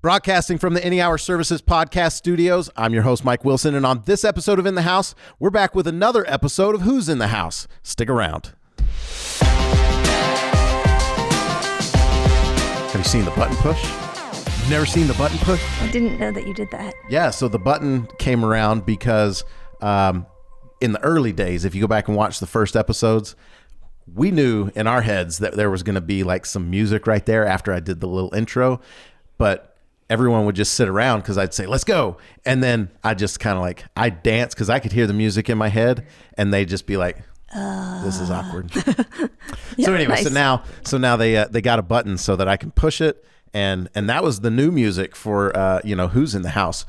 Broadcasting from the Any Hour Services podcast studios, I'm your host, Mike Wilson, and on this episode of In the House, we're back with another episode of Who's in the House. Stick around. Have you seen the button push? You've never seen the button push? I didn't know that you did that. Yeah, so the button came around because in the early days, if you go back and watch the first episodes, we knew in our heads that there was going to be like some music right there after I did the little intro, but everyone would just sit around because I'd say, let's go. And then I just kind of like, I dance because I could hear the music in my head and they'd just be like, this is awkward. Yeah, so anyway, nice. so now they got a button so that I can push it. And that was the new music for, Who's in the House.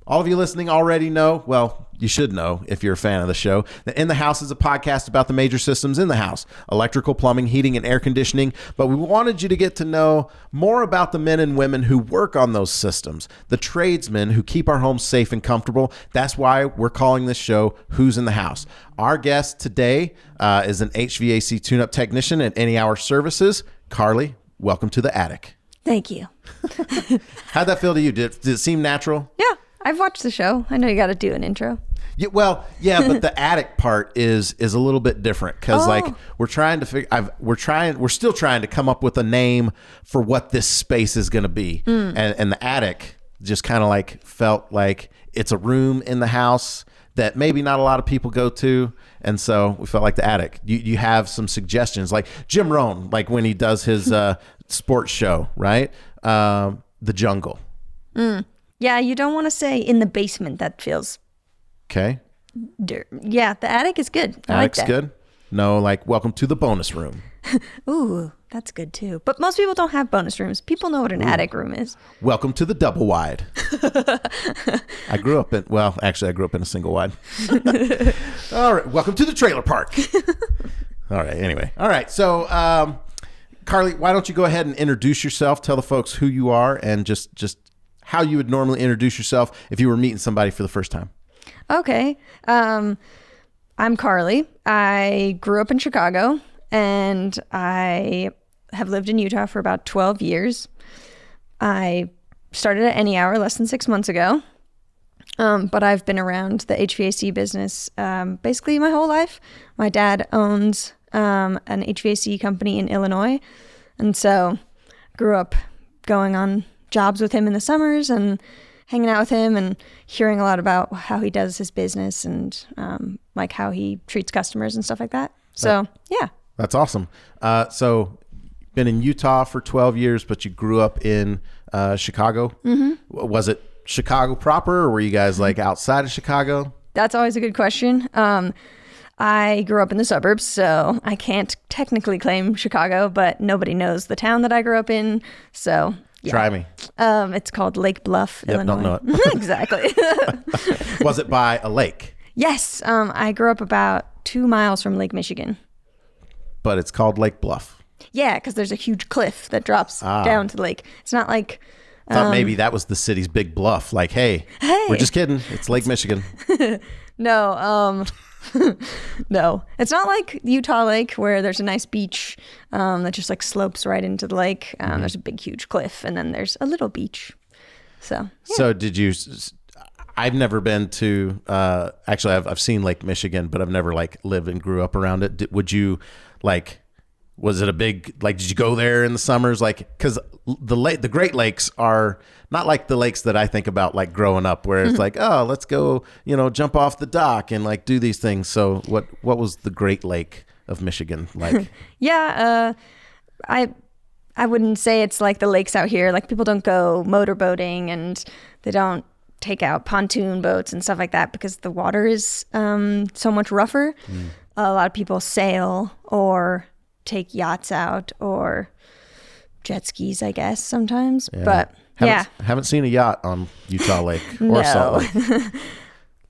All of you listening already know, well, you should know if you're a fan of the show, that In the House is a podcast about the major systems in the house, electrical, plumbing, heating, and air conditioning. But we wanted you to get to know more about the men and women who work on those systems, the tradesmen who keep our homes safe and comfortable. That's why we're calling this show Who's in the House. Our guest today is an HVAC tune-up technician at Any Hour Services. Karlie, welcome to the attic. Thank you. How'd that feel to you? Did it seem natural? Yeah, I've watched the show. I know you got to do an intro. Yeah, well, yeah, but the attic part is a little bit different because we're trying to figure. We're still trying to come up with a name for what this space is going to be, and the attic just kind of like felt like it's a room in the house that maybe not a lot of people go to, and so we felt like the attic. You have some suggestions, like Jim Rohn, like when he does his sports show, right? The jungle. Yeah, you don't want to say in the basement. That feels okay. dirt. Yeah, the attic is good. I like Attic's that. good. No, like welcome to the bonus room. Ooh, that's good too. But most people don't have bonus rooms. People know what an attic room is. Welcome to the double wide. I grew up in a single wide. All right. Welcome to the trailer park. All right. Anyway. All right. So, Karlie, why don't you go ahead and introduce yourself? Tell the folks who you are and just how you would normally introduce yourself if you were meeting somebody for the first time. Okay. I'm Karlie. I grew up in Chicago and I have lived in Utah for about 12 years. I started at Any Hour less than 6 months ago. But I've been around the HVAC business basically my whole life. My dad owns an HVAC company in Illinois. And so grew up going on jobs with him in the summers and hanging out with him and hearing a lot about how he does his business and like how he treats customers and stuff like that. So, yeah. That's awesome. So been in Utah for 12 years, but you grew up in Chicago. Mm-hmm. Was it Chicago proper or were you guys like outside of Chicago? That's always a good question. I grew up in the suburbs, so I can't technically claim Chicago, but nobody knows the town that I grew up in. So yeah. Try me. It's called Lake Bluff, Yep, Illinois. don't know it. Exactly. Was it by a lake? Yes. I grew up about 2 miles from Lake Michigan. But it's called Lake Bluff. Yeah, because there's a huge cliff that drops down to the lake. It's not like... I thought maybe that was the city's big bluff. Like, hey, we're just kidding. It's Lake Michigan. No, no. It's not like Utah Lake where there's a nice beach that just like slopes right into the lake. There's a big, huge cliff, and then there's a little beach. So, yeah. So did you... I've never been to... actually, I've seen Lake Michigan, but I've never like lived and grew up around it. Would you like... Was it a big, like, did you go there in the summers? Like, because the Great Lakes are not like the lakes that I think about, like, growing up, where it's like, oh, let's go, jump off the dock and, like, do these things. So what was the Great Lake of Michigan like? Yeah, I wouldn't say it's like the lakes out here. Like, people don't go motorboating and they don't take out pontoon boats and stuff like that because the water is so much rougher. A lot of people sail or take yachts out or jet skis, I guess, sometimes. Yeah. But haven't seen a yacht on Utah Lake or Salt Lake. A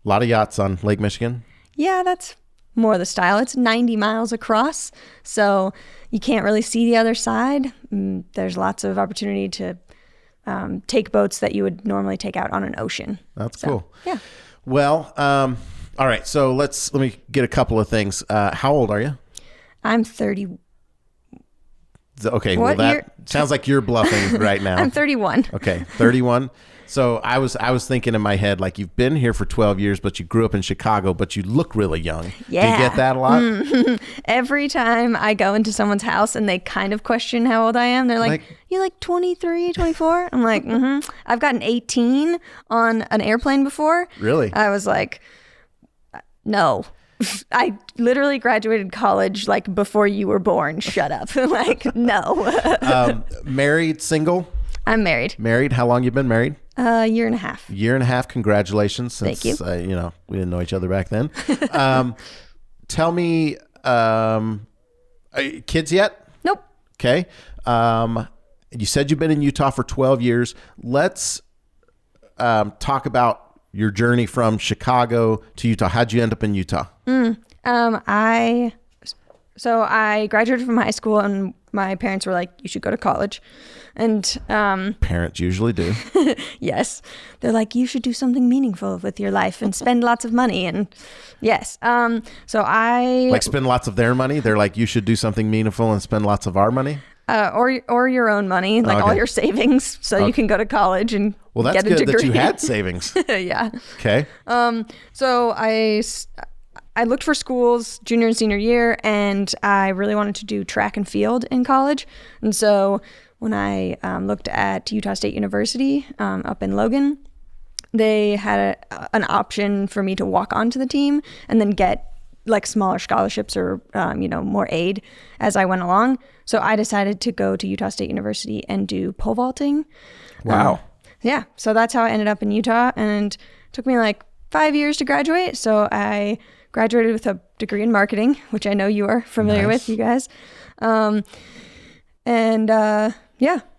lot of yachts on Lake Michigan. Yeah, that's more the style. It's 90 miles across, so you can't really see the other side. There's lots of opportunity to take boats that you would normally take out on an ocean. That's cool. Yeah. Well, all right. So let me get a couple of things. How old are you? I'm 30. Okay, What well, that year? sounds like you're bluffing right now. I'm 31. Okay, 31. So I was thinking in my head, like, you've been here for 12 years, but you grew up in Chicago, but you look really young. Yeah. Do you get that a lot? Every time I go into someone's house and they kind of question how old I am, they're like, you like 23, 24? I'm like, I've gotten 18 on an airplane before. Really? I was like, no. I literally graduated college like before you were born. Shut up. Like, no. Married, single? I'm married. Married. How long you been married? A year and a half. Year and a half. Congratulations. Since, Thank you. We didn't know each other back then. Tell me, kids yet? Nope. Okay. You said you've been in Utah for 12 years. Let's talk about your journey from Chicago to Utah. How'd you end up in Utah? I graduated from high school and my parents were like, you should go to college. And Parents usually do. yes, they're like, you should do something meaningful with your life and spend lots of money. And yes, so I like spend lots of their money. They're like, you should do something meaningful and spend lots of our money. Or your own money, like all your savings, so you can go to college and that's get a good degree. that you had savings. Yeah. Okay. So I looked for schools junior and senior year, and I really wanted to do track and field in college. And so when I looked at Utah State University up in Logan, they had an option for me to walk onto the team and then get like smaller scholarships or more aid as I went along. So I decided to go to Utah State University and do pole vaulting. Wow. Yeah. So that's how I ended up in Utah, and it took me like 5 years to graduate. So I graduated with a degree in marketing, which I know you are familiar with, you guys.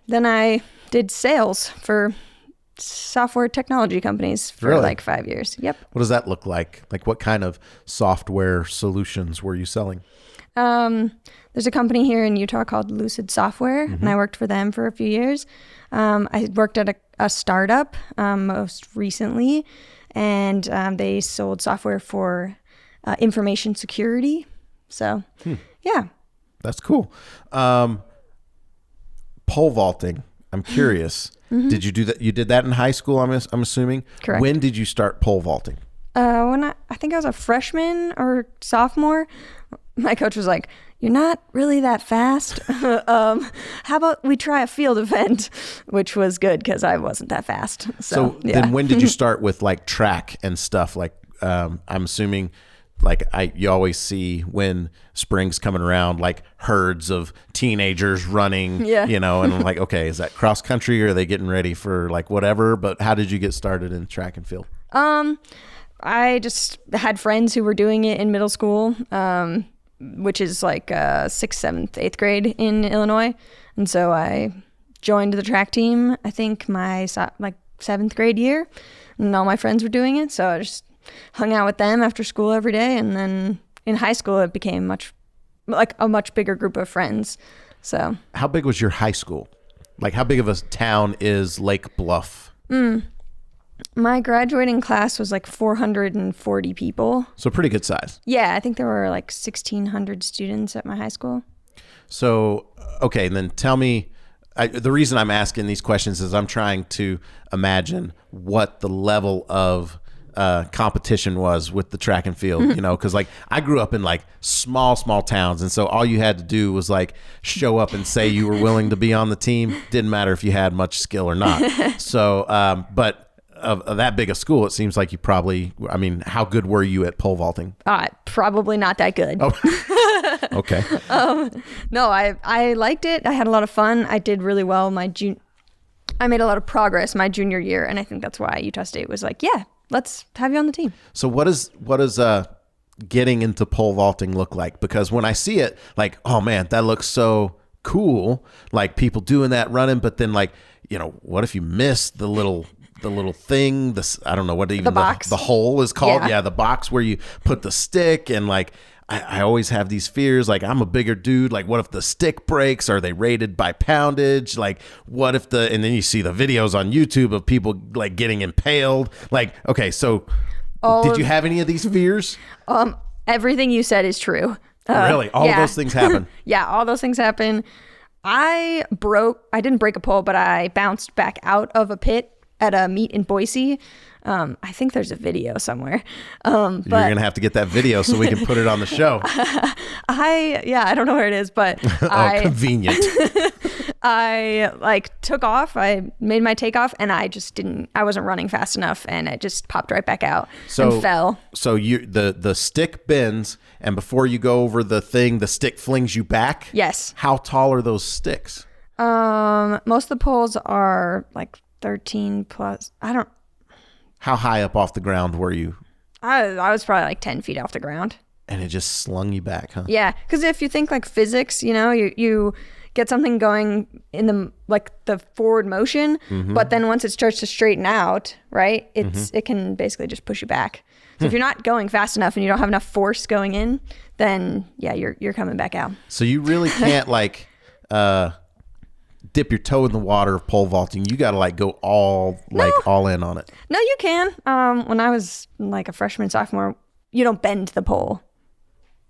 Then I did sales for software technology companies for like 5 years. Yep. What does that look like? Like, what kind of software solutions were you selling? There's a company here in Utah called Lucid Software, and I worked for them for a few years. I worked at a startup most recently, and they sold software for information security. So, yeah. That's cool. Pole vaulting. I'm curious. Did you do that? You did that in high school, I'm assuming? Correct. When did you start pole vaulting? When I think I was a freshman or sophomore, my coach was like, you're not really that fast. How about we try a field event, which was good because I wasn't that fast. So then when did you start with like track and stuff? Like, I'm assuming like you always see when spring's coming around, like herds of teenagers running, and I'm like, okay, is that cross country or are they getting ready for like whatever? But how did you get started in track and field? I just had friends who were doing it in middle school, which is like 6th, 7th, 8th grade in Illinois. And so I joined the track team, I think my 7th grade year, and all my friends were doing it. So I just hung out with them after school every day. And then in high school, it became a much bigger group of friends. So how big was your high school? Like, how big of a town is Lake Bluff? My graduating class was like 440 people. So pretty good size. Yeah, I think there were like 1,600 students at my high school. So, okay, and then tell me, the reason I'm asking these questions is I'm trying to imagine what the level of competition was with the track and field, because like I grew up in like small towns, and so all you had to do was like show up and say you were willing to be on the team. Didn't matter if you had much skill or not. So but of that big a school, it seems like you probably, how good were you at pole vaulting? Probably not that good. Oh. Okay. No, I liked it. I had a lot of fun. I did really well I made a lot of progress my junior year, and I think that's why Utah State was like, yeah, let's have you on the team. So what does getting into pole vaulting look like? Because when I see it, like, oh man, that looks so cool. Like people doing that running, but then like, what if you miss the little thing, this, I don't know what even the hole is called. Yeah, the box where you put the stick, and like I always have these fears, like I'm a bigger dude, like what if the stick breaks? Are they rated by poundage? Like what if and then you see the videos on YouTube of people like getting impaled. Like, okay, so did you have any of these fears? Everything you said is true. Really? All of those things happen? Yeah, all those things happen. I didn't break a pole, but I bounced back out of a pit at a meet in Boise. I think there's a video somewhere. You're going to have to get that video so we can put it on the show. I don't know where it is, but convenient. I like took off. I made my takeoff and I wasn't running fast enough and I just popped right back out and fell. So the stick bends and before you go over the thing, the stick flings you back? Yes. How tall are those sticks? Most of the poles are like 13 plus. How high up off the ground were you? I was probably like 10 feet off the ground. And it just slung you back, huh? Yeah, because if you think like physics, you get something going in the forward motion, but then once it starts to straighten out, right, it can basically just push you back. So if you're not going fast enough and you don't have enough force going in, then yeah, you're coming back out. So you really can't like dip your toe in the water of pole vaulting. You got to like go all in on it. No, you can. When I was like a freshman, sophomore, you don't bend the pole.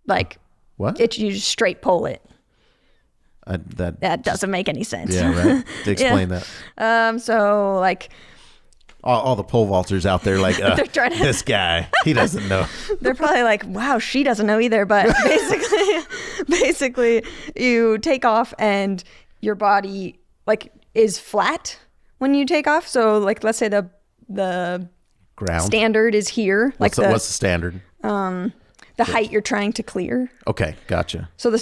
Like what? You just straight pole it. That doesn't make any sense. Yeah, right. To explain that. So like all the pole vaulters out there, like this guy, he doesn't know. They're probably like, wow, she doesn't know either. But basically, you take off and your body like is flat when you take off. So like, let's say the ground standard is here. What's the standard? The height you're trying to clear. Okay, gotcha. So the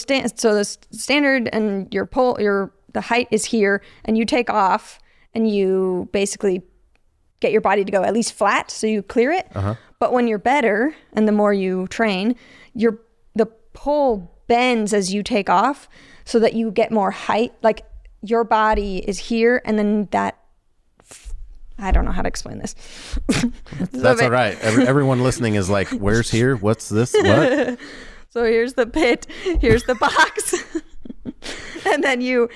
standard and your pole, the height is here, and you take off, and you basically get your body to go at least flat, so you clear it. But when you're better, and the more you train, the pole bends as you take off, so that you get more height. Like your body is here, and then that. I don't know how to explain this. That's all right. Everyone listening is like, where's here? What's this? What? So here's the pit. Here's the box. And then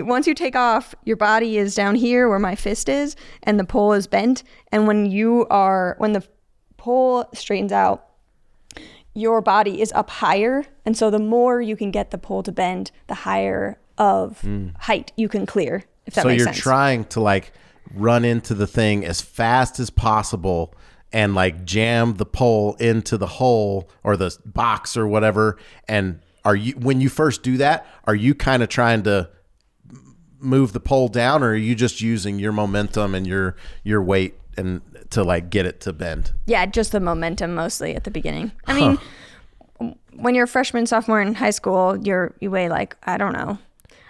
once you take off, your body is down here where my fist is, and the pole is bent. And when the pole straightens out, your body is up higher. And so the more you can get the pole to bend, the higher of height you can clear, if that makes sense. So you're trying to like run into the thing as fast as possible and like jam the pole into the hole or the box or whatever. And when you first do that, are you kind of trying to move the pole down, or are you just using your momentum and your weight and to like get it to bend? Yeah, just the momentum mostly at the beginning. I mean, when you're a freshman, sophomore in high school, you weigh like, I don't know,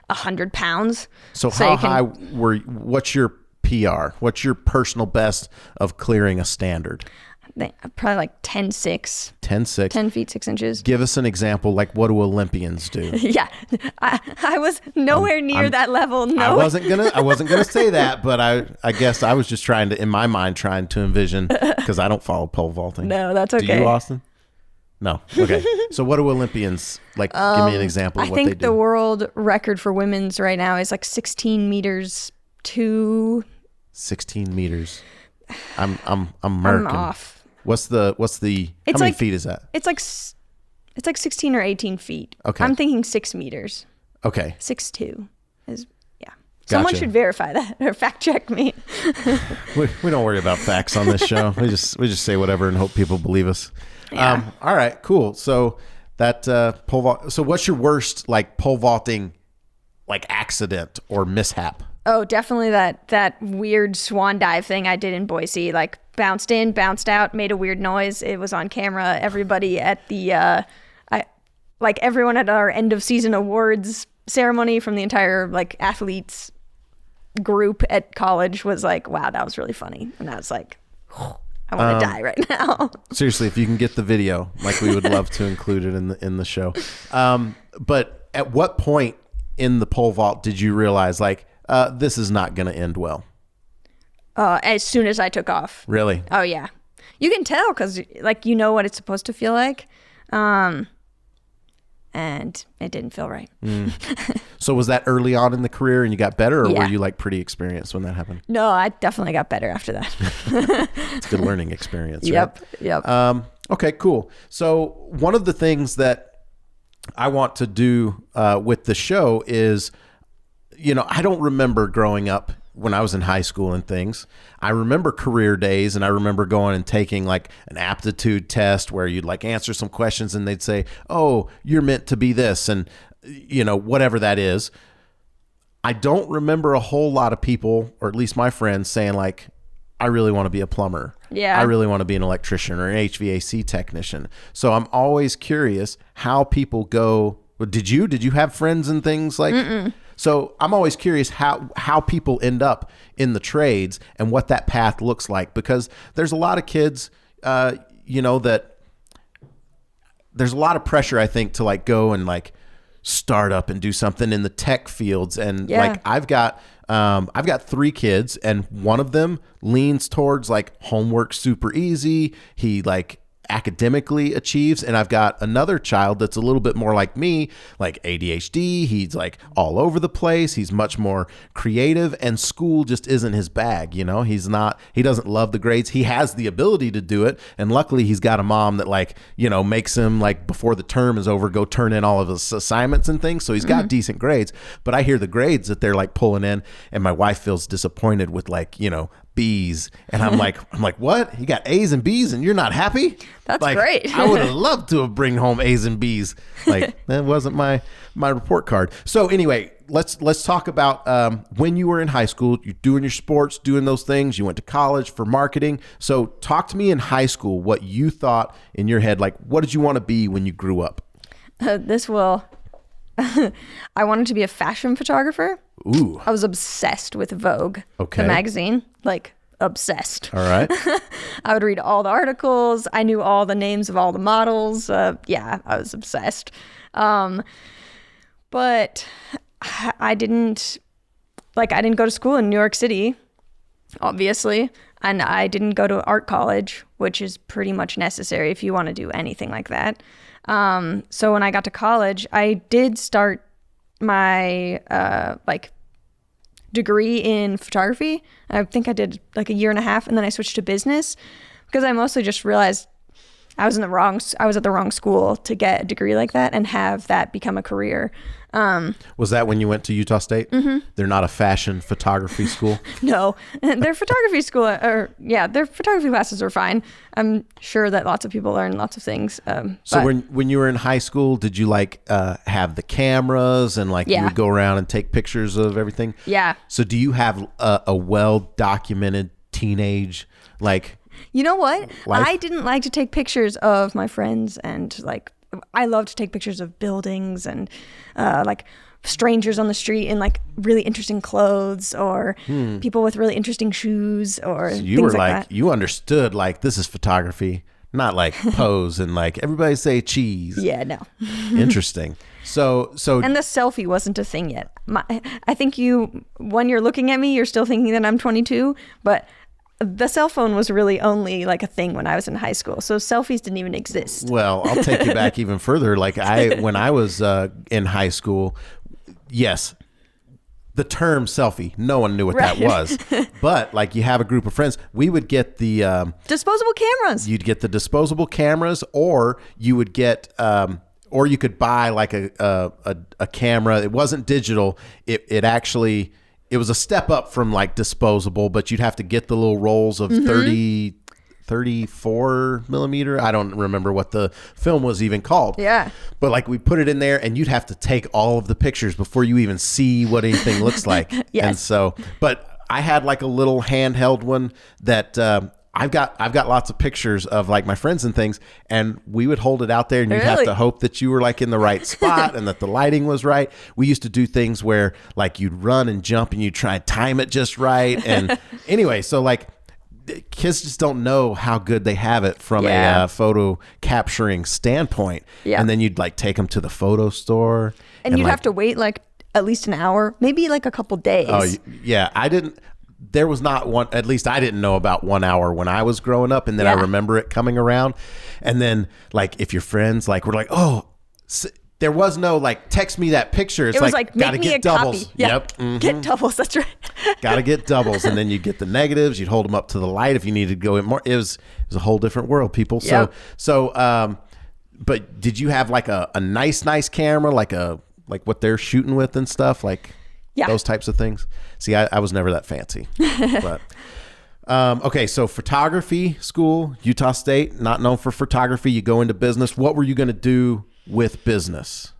100 pounds. So how high what's your PR? What's your personal best of clearing a standard? Probably like 10.6. 10.6. 10 feet 6 inches. Give us an example. Like, what do Olympians do? Yeah, I was nowhere near that level. No, I wasn't gonna say that, but I guess I was just trying to envision because I don't follow pole vaulting. No, that's okay. Do you, Austin? No. Okay. So what do Olympians like? Give me an example of what they do. I think the world record for women's right now is like 16 meters to 16 meters. I'm American. I'm off. What's the how many feet is that? It's like 16 or 18 feet. Okay. I'm thinking 6 meters. Okay. 6'2" is, yeah. Gotcha. Someone should verify that or fact check me. we don't worry about facts on this show. We just say whatever and hope people believe us. Yeah. All right, cool. So that pole vault. So what's your worst like pole vaulting like accident or mishap? Oh, definitely that weird swan dive thing I did in Boise. Like bounced in, bounced out, made a weird noise. It was on camera. Everybody at the everyone at our end of season awards ceremony from the entire like athletes group at college was like, wow, that was really funny. And I was like, oh, I want to die right now. Seriously, if you can get the video, like we would love to include it in the show. But at what point in the pole vault did you realize like this is not going to end well? As soon as I took off. Really? Oh yeah, you can tell because like you know what it's supposed to feel like, and it didn't feel right. So was that early on in the career and you got better, or were you like pretty experienced when that happened? No, I definitely got better after that. It's a good learning experience, right? Yep. Okay, cool. So one of the things that I want to do with the show is I don't remember growing up when I was in high school and things. I remember career days, and I remember going and taking like an aptitude test where you'd like answer some questions and they'd say, oh, you're meant to be this, and whatever that is. I don't remember a whole lot of people, or at least my friends, saying like, I really want to be a plumber. Yeah. I really want to be an electrician or an HVAC technician. So I'm always curious how people go. Did you have friends and things like? Mm-mm. So I'm always curious how people end up in the trades and what that path looks like, because there's a lot of kids, that there's a lot of pressure, I think, to like go and like start up and do something in the tech fields. And like I've got 3 kids, and one of them leans towards like homework super easy. He like academically achieves, and I've got another child that's a little bit more like me, like ADHD. He's like all over the place. He's much more creative, and school just isn't his bag. He doesn't love the grades. He has the ability to do it, and luckily he's got a mom that like makes him like before the term is over go turn in all of his assignments and things, so he's got decent grades. But I hear the grades that they're like pulling in, and my wife feels disappointed with like B's, and I'm like what? You got A's and B's and you're not happy? That's like, great. I would have loved to have bring home A's and B's. Like that wasn't my report card. So anyway, let's talk about when you were in high school. You're doing your sports, doing those things. You went to college for marketing. So talk to me in high school what you thought in your head. Like, what did you want to be when you grew up? I wanted to be a fashion photographer. Ooh. I was obsessed with Vogue, okay, the magazine, like obsessed. All right. I would read all the articles. I knew all the names of all the models. I was obsessed. But I didn't go to school in New York City, obviously, and I didn't go to art college, which is pretty much necessary if you want to do anything like that. So when I got to college, I did start my degree in photography. I think I did like a year and a half, and then I switched to business because I mostly just realized I was at the wrong school to get a degree like that and have that become a career. Was that when you went to Utah State? Mm-hmm. They're not a fashion photography school? No, their photography school, their photography classes are fine. I'm sure that lots of people learn lots of things. So when you were in high school, did you like have the cameras and like you would go around and take pictures of everything? Yeah. So do you have a well-documented teenage like? You know what? Life? I didn't like to take pictures of my friends, and like I love to take pictures of buildings and like strangers on the street in like really interesting clothes, or people with really interesting shoes, or so you things were like like that. You understood like this is photography, not like pose and like everybody say cheese. Yeah, no. Interesting. So and the selfie wasn't a thing yet. I think when you're looking at me, you're still thinking that I'm 22, but the cell phone was really only like a thing when I was in high school. So selfies didn't even exist. Well, I'll take you back even further. Like when I was in high school, yes, the term selfie, no one knew what that was. But like you have a group of friends, we would get the disposable cameras. You'd get the disposable cameras, or you would get or you could buy like a camera. It wasn't digital. It actually, it was a step up from like disposable, but you'd have to get the little rolls of 34 millimeter. I don't remember what the film was even called. Yeah. But like we put it in there, and you'd have to take all of the pictures before you even see what anything looks like. Yes. And so, but I had like a little handheld one that I've got lots of pictures of like my friends and things, and we would hold it out there, and you'd have to hope that you were like in the right spot and that the lighting was right. We used to do things where like you'd run and jump and you'd try and time it just right. And anyway, so like kids just don't know how good they have it from a photo capturing standpoint. Yeah. And then you'd like take them to the photo store. And you'd have to wait like at least an hour, maybe like a couple days. Oh, yeah. There was not one, at least I didn't know about 1 hour when I was growing up. And then I remember it coming around. And then like, if your friends like were like, there was no like, text me that picture. It was like gotta make me get a doubles. copy. Yeah. Yep. Mm-hmm. Get doubles. That's right. Gotta get doubles. And then you get the negatives. You'd hold them up to the light if you needed to go in more. It was a whole different world, people. Yep. But did you have like a nice camera, like what they're shooting with and stuff? Like, those types of things. See, I was never that fancy. But okay, so photography school, Utah State, not known for photography. You go into business. What were you going to do with business?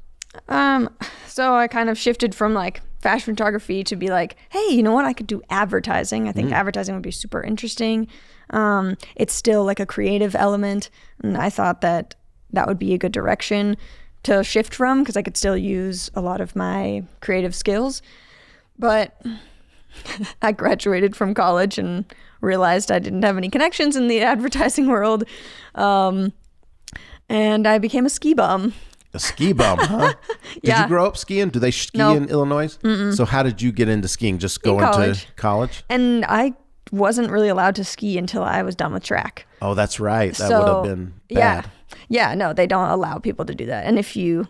So I kind of shifted from like fashion photography to be like, hey, you know what? I could do advertising. I think advertising would be super interesting. It's still like a creative element. And I thought that would be a good direction to shift from because I could still use a lot of my creative skills. But I graduated from college and realized I didn't have any connections in the advertising world. And I became a ski bum. A ski bum, huh? Did you grow up skiing? Do they ski in Illinois? So how did you get into skiing? Just going to college? And I wasn't really allowed to ski until I was done with track. Oh, that's right. That would have been bad. Yeah, no, they don't allow people to do that. And if you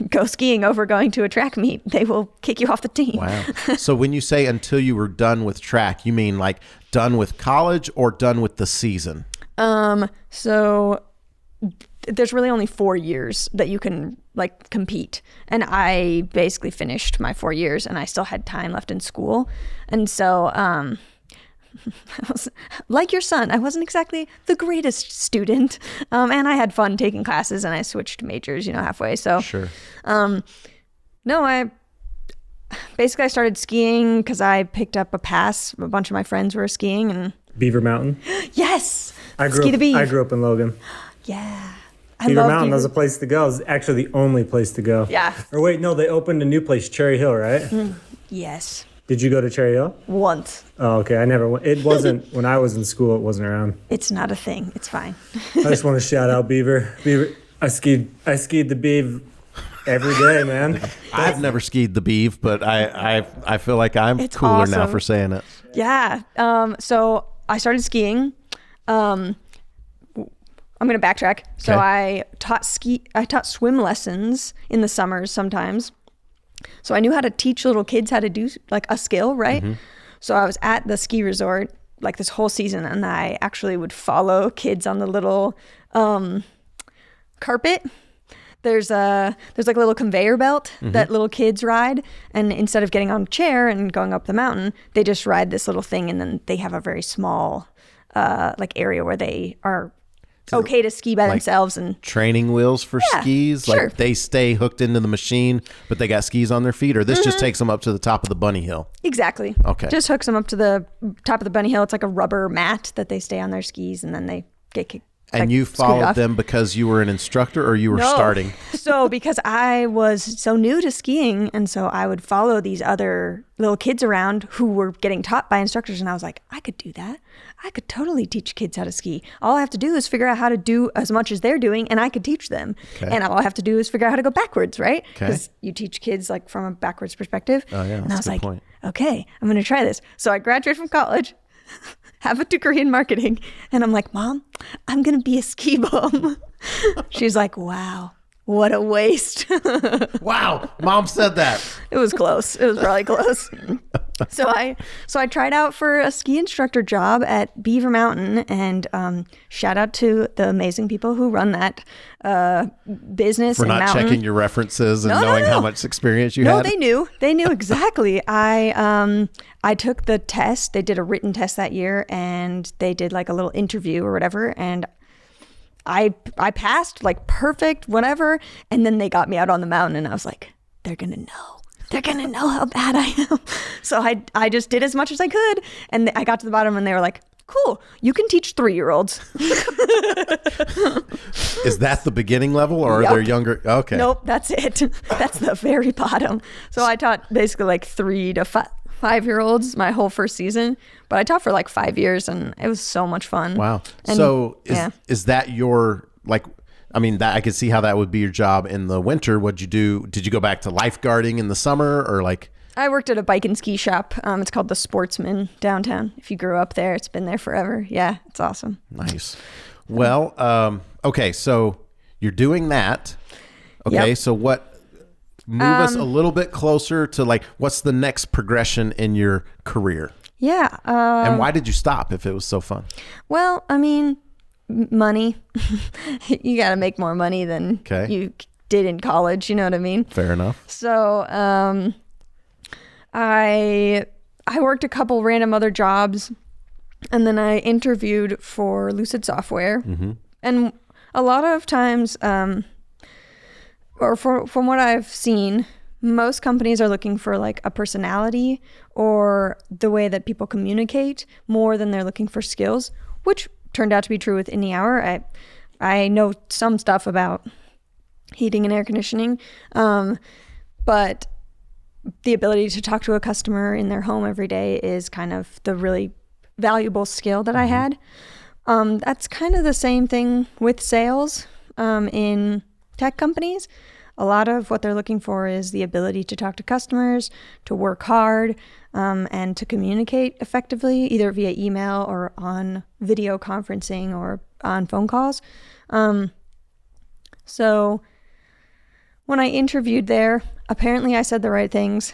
go skiing over going to a track meet, they will kick you off the team. Wow. So when you say until you were done with track, you mean like done with college or done with the season? So there's really only 4 years that you can like compete. And I basically finished my 4 years and I still had time left in school. And so, I was, like your son, I wasn't exactly the greatest student. And I had fun taking classes and I switched majors, halfway. So, sure. No, I started skiing because I picked up a pass. A bunch of my friends were skiing and Beaver Mountain. Yes. I grew up in Logan. Yeah. Beaver Mountain was a place to go. It was actually the only place to go. Yeah. Or wait, no, they opened a new place, Cherry Hill, right? Yes. Did you go to Cherry Hill? Once. Oh, okay. I never went. It wasn't, when I was in school, it wasn't around. It's not a thing. It's fine. I just want to shout out Beaver. I skied the Beav every day, man. I've never skied the Beav, but I feel like I'm cooler now for saying it. Yeah. So I started skiing. I'm going to backtrack. So I taught swim lessons in the summers sometimes. So I knew how to teach little kids how to do like a skill, right? So I was at the ski resort like this whole season and I actually would follow kids on the little carpet. There's like a little conveyor belt that little kids ride. And instead of getting on a chair and going up the mountain, they just ride this little thing and then they have a very small like area where they are okay to ski by themselves. And training wheels for skis, sure. like they stay hooked into the machine but they got skis on their feet, or this just takes them up to the top of the bunny hill. Exactly. Okay. Just hooks them up to the top of the bunny hill. It's like a rubber mat that they stay on their skis and then they get kicked. And you followed them because you were an instructor or you were starting? So because I was so new to skiing and so I would follow these other little kids around who were getting taught by instructors and I was like, I could do that. I could totally teach kids how to ski. All I have to do is figure out how to do as much as they're doing and I could teach them. Okay. And all I have to do is figure out how to go backwards, right? Because you teach kids like from a backwards perspective. Oh yeah, and I was like, point. Okay, I'm going to try this. So I graduated from college, have a degree in marketing. And I'm like, Mom, I'm going to be a ski bum. She's like, wow, what a waste. Wow. Mom said that. It was close. It was probably close. So I tried out for a ski instructor job at Beaver Mountain and shout out to the amazing people who run that business. For not mountain. checking your references and knowing how much experience you had. No, they knew. They knew exactly. I took the test. They did a written test that year and they did like a little interview or whatever. And I passed like perfect, whatever. And then they got me out on the mountain and I was like, they're going to know. They're going to know how bad I am. So I just did as much as I could. And I got to the bottom and they were like, cool, you can teach 3-year-olds. Is that the beginning level or are there younger? Okay. Nope, that's it. That's the very bottom. So I taught basically like 3 to 5-year-olds my whole first season. But I taught for like 5 years and it was so much fun. Wow. And, so is that your like... I mean, that I could see how that would be your job in the winter. What'd you do? Did you go back to lifeguarding in the summer or like? I worked at a bike and ski shop. It's called the Sportsman downtown. If you grew up there, it's been there forever. Yeah, it's awesome. Nice. Well, okay. So you're doing that. Okay. Yep. So move us a little bit closer to like, what's the next progression in your career? Yeah. And why did you stop if it was so fun? Well, I mean, money. You got to make more money than you did in college. You know what I mean? Fair enough. So I worked a couple random other jobs, and then I interviewed for Lucid Software. And a lot of times, from what I've seen, most companies are looking for like a personality or the way that people communicate more than they're looking for skills, which turned out to be true with Indie Hour. I know some stuff about heating and air conditioning, but the ability to talk to a customer in their home every day is kind of the really valuable skill that I had. That's kind of the same thing with sales in tech companies. A lot of what they're looking for is the ability to talk to customers, to work hard, and to communicate effectively, either via email or on video conferencing or on phone calls. So when I interviewed there, apparently I said the right things.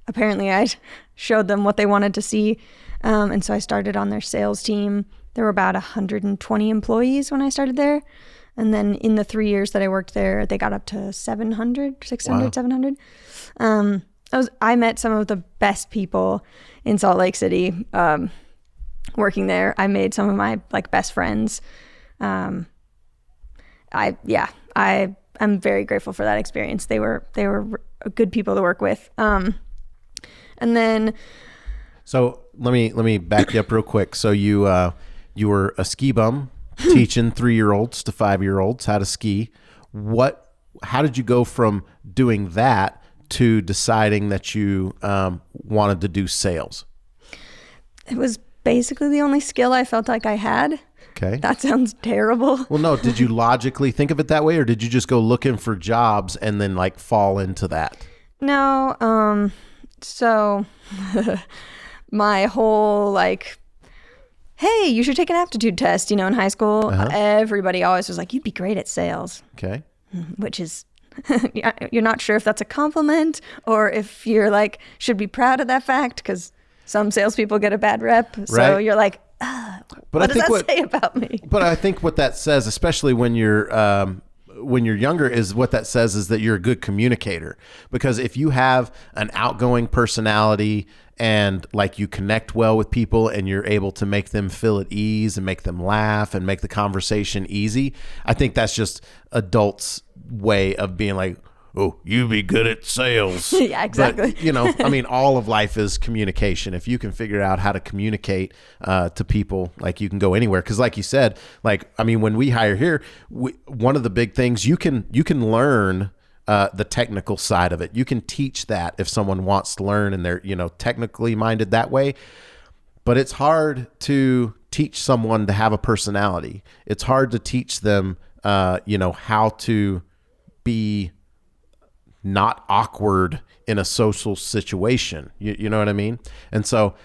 Apparently I showed them what they wanted to see. And so I started on their sales team. There were about 120 employees when I started there. And then in the 3 years that I worked there, they got up to 700. I met some of the best people in Salt Lake City working there. I made some of my like best friends. I'm very grateful for that experience. They were good people to work with. And then, so let me back you up real quick. So you were a ski bum teaching 3-year-olds to 5-year-olds how to ski. How did you go from doing that to deciding that you wanted to do sales? It was basically the only skill I felt like I had. Okay. That sounds terrible. Well, no, did you logically think of it that way, or did you just go looking for jobs and then like fall into that? No, so my whole like, hey, you should take an aptitude test, in high school. Everybody always was like, you'd be great at sales. Okay. Which is, you're not sure if that's a compliment or if you're like, should be proud of that fact, because some salespeople get a bad rep. So you're like, what does that say about me? But I think what that says, especially when you're younger, is what that says is that you're a good communicator. Because if you have an outgoing personality and like you connect well with people and you're able to make them feel at ease and make them laugh and make the conversation easy, I think that's just adults' way of being like, oh, you be good at sales. Yeah, exactly. But, all of life is communication. If you can figure out how to communicate to people, like you can go anywhere. Because like you said, when we hire here, one of the big things you can learn the technical side of it. You can teach that if someone wants to learn and they're, technically minded that way. But it's hard to teach someone to have a personality. It's hard to teach them, how to be not awkward in a social situation. You know what I mean? And so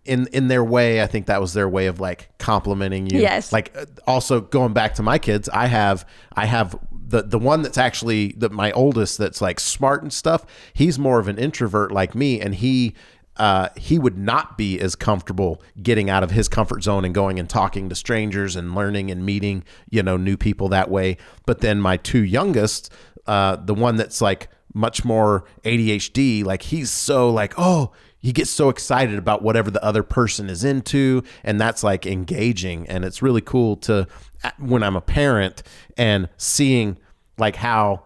in their way, I think that was their way of like complimenting you. Yes. Like also going back to my kids, I have the one that's actually my oldest that's like smart and stuff. He's more of an introvert like me, and he would not be as comfortable getting out of his comfort zone and going and talking to strangers and learning and meeting, new people that way. But then my 2 youngest, the one that's like much more ADHD, like he's so like, he gets so excited about whatever the other person is into, and that's like engaging. And it's really cool to, when I'm a parent and seeing like how,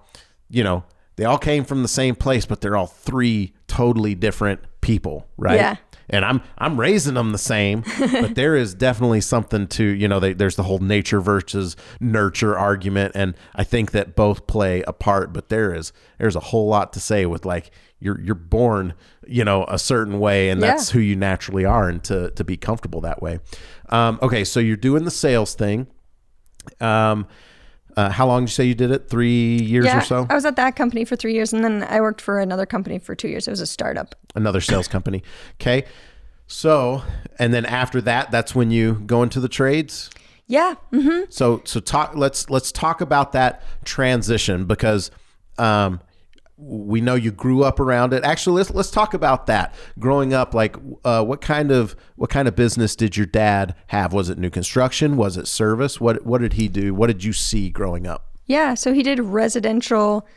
they all came from the same place, but they're all 3 totally different people, right? Yeah. And I'm raising them the same, but there is definitely something to, there's the whole nature versus nurture argument. And I think that both play a part, but there's a whole lot to say with like, you're born, a certain way, and that's who you naturally are, and to be comfortable that way. Okay. So you're doing the sales thing. How long did you say you did it? 3 years or so? I was at that company for 3 years, and then I worked for another company for 2 years. It was a startup. Another sales company. Okay. So, and then after that, that's when you go into the trades? Yeah. Mm-hmm. So let's talk about that transition, because we know you grew up around it. Actually, let's talk about that. Growing up, like what kind of business did your dad have? Was it new construction? Was it service? What did he do? What did you see growing up? Yeah, so he did residential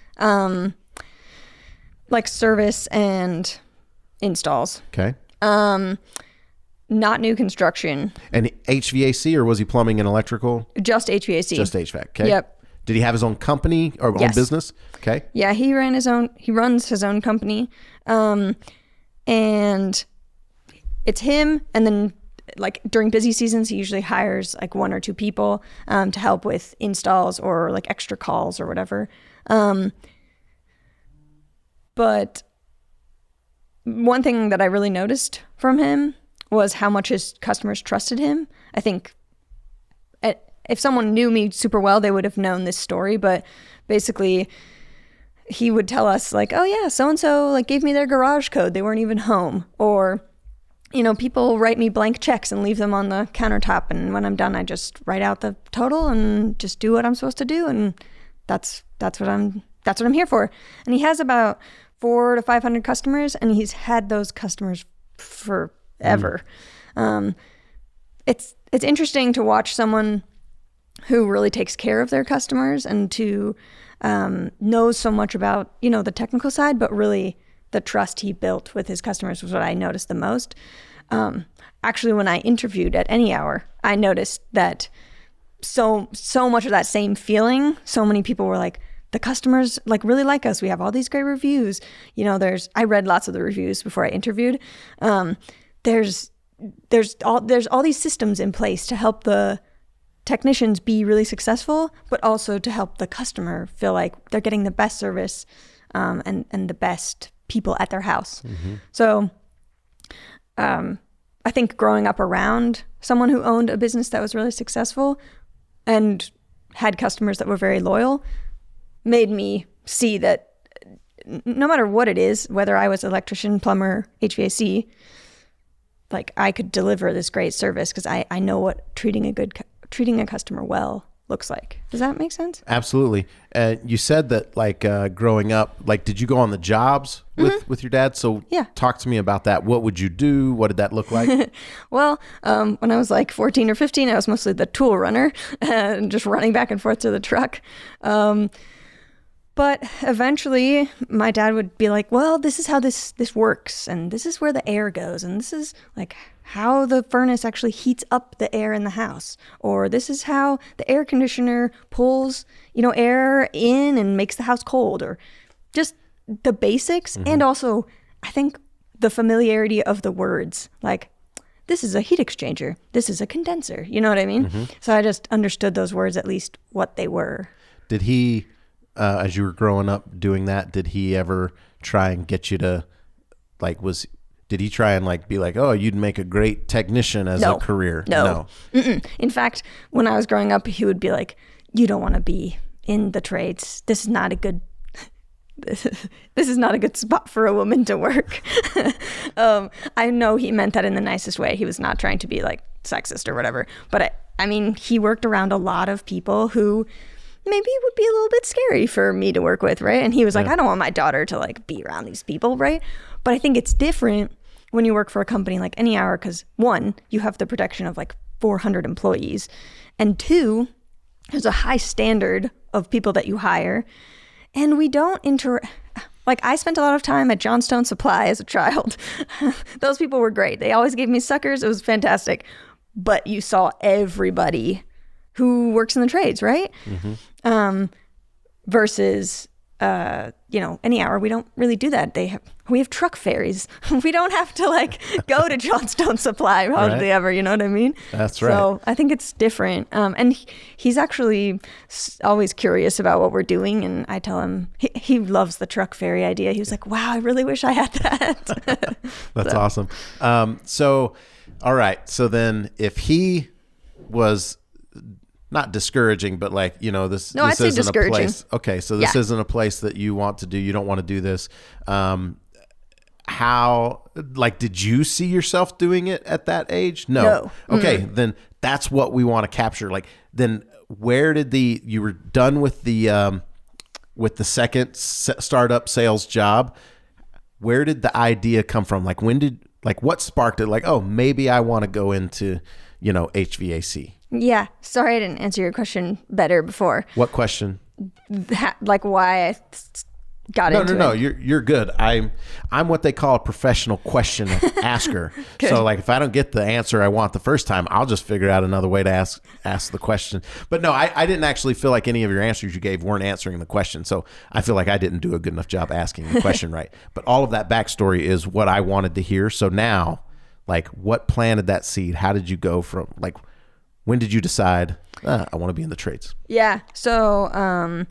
like service and installs. Okay. Not new construction. And HVAC, or was he plumbing and electrical? Just HVAC. Just HVAC. Okay. Yep. Did he have his own company or own business? Okay. Yeah, he runs his own company. And it's him, and then like during busy seasons he usually hires like 1 or 2 people to help with installs or like extra calls or whatever. But one thing that I really noticed from him was how much his customers trusted him. I think if someone knew me super well, they would have known this story, but basically he would tell us like, oh yeah, so-and-so like gave me their garage code. They weren't even home. Or, you know, people write me blank checks and leave them on the countertop. And when I'm done, I just write out the total and just do what I'm supposed to do. And that's what I'm here for. And he has about 400 to 500 customers, and he's had those customers forever. It's interesting to watch someone who really takes care of their customers and to knows so much about, you know, the technical side, but really the trust he built with his customers was what I noticed the most. Actually, when I interviewed at Any Hour, I noticed that so much of that same feeling. So many people were like, the customers like really like us. We have all these great reviews. You know, I read lots of the reviews before I interviewed. There's all these systems in place to help the technicians be really successful, but also to help the customer feel like they're getting the best service and the best people at their house. Mm-hmm. So I think growing up around someone who owned a business that was really successful and had customers that were very loyal made me see that no matter what it is, whether I was electrician, plumber, HVAC, like I could deliver this great service because I know what treating a customer well looks like. Does that make sense? Absolutely. You said that like growing up, like did you go on the jobs with your dad? So yeah. Talk to me about that. What would you do? What did that look like? Well, when I was like 14 or 15, I was mostly the tool runner and just running back and forth to the truck. But eventually my dad would be like, well, this is how this works. And this is where the air goes. And this is like how the furnace actually heats up the air in the house. Or this is how the air conditioner pulls, you know, air in and makes the house cold. Or just the basics. Mm-hmm. And also, I think the familiarity of the words. Like, this is a heat exchanger. This is a condenser. You know what I mean? Mm-hmm. So I just understood those words, at least what they were. Did he... as you were growing up doing that, did he ever try and get you to did he try and like be like, oh, you'd make a great technician as a career? No. In fact, when I was growing up, he would be like, you don't want to be in the trades. This is not a good spot for a woman to work. I know he meant that in the nicest way. He was not trying to be like sexist or whatever. But I mean, he worked around a lot of people who maybe it would be a little bit scary for me to work with, right? And he was like, I don't want my daughter to like be around these people, right? But I think it's different when you work for a company like Any Hour because 1, you have the protection of like 400 employees, and 2, there's a high standard of people that you hire, and we don't like I spent a lot of time at Johnstone Supply as a child. Those people were great. They always gave me suckers. It was fantastic. But you saw everybody who works in the trades, right? Mm-hmm. Versus, Any Hour, we don't really do that. We have truck ferries. We don't have to like go to Johnstone Supply hardly ever. You know what I mean? That's right. So I think it's different. And he's actually always curious about what we're doing. And I tell him he loves the truck ferry idea. He was like, wow, I really wish I had that. That's awesome. So, all right. So then if he was not discouraging, but like, you know, this I'd say isn't discouraging. A place. Okay. So this isn't a place that you want to do. You don't want to do this. How, like, did you see yourself doing it at that age? No. Okay. Mm-hmm. Then that's what we want to capture. Like, then where did you were done with the second startup sales job. Where did the idea come from? Like, what sparked it? Like, oh, maybe I want to go into, HVAC. Yeah. Sorry, I didn't answer your question better before. What question? Like why I got No, into no, it. you're good. I'm what they call a professional question asker. So like if I don't get the answer I want the first time, I'll just figure out another way to ask the question. But no, I didn't actually feel like any of your answers you gave weren't answering the question. So I feel like I didn't do a good enough job asking the question right. But all of that backstory is what I wanted to hear. So now, like, what planted that seed? How did you go from, like, when did you decide I want to be in the trades? Yeah. So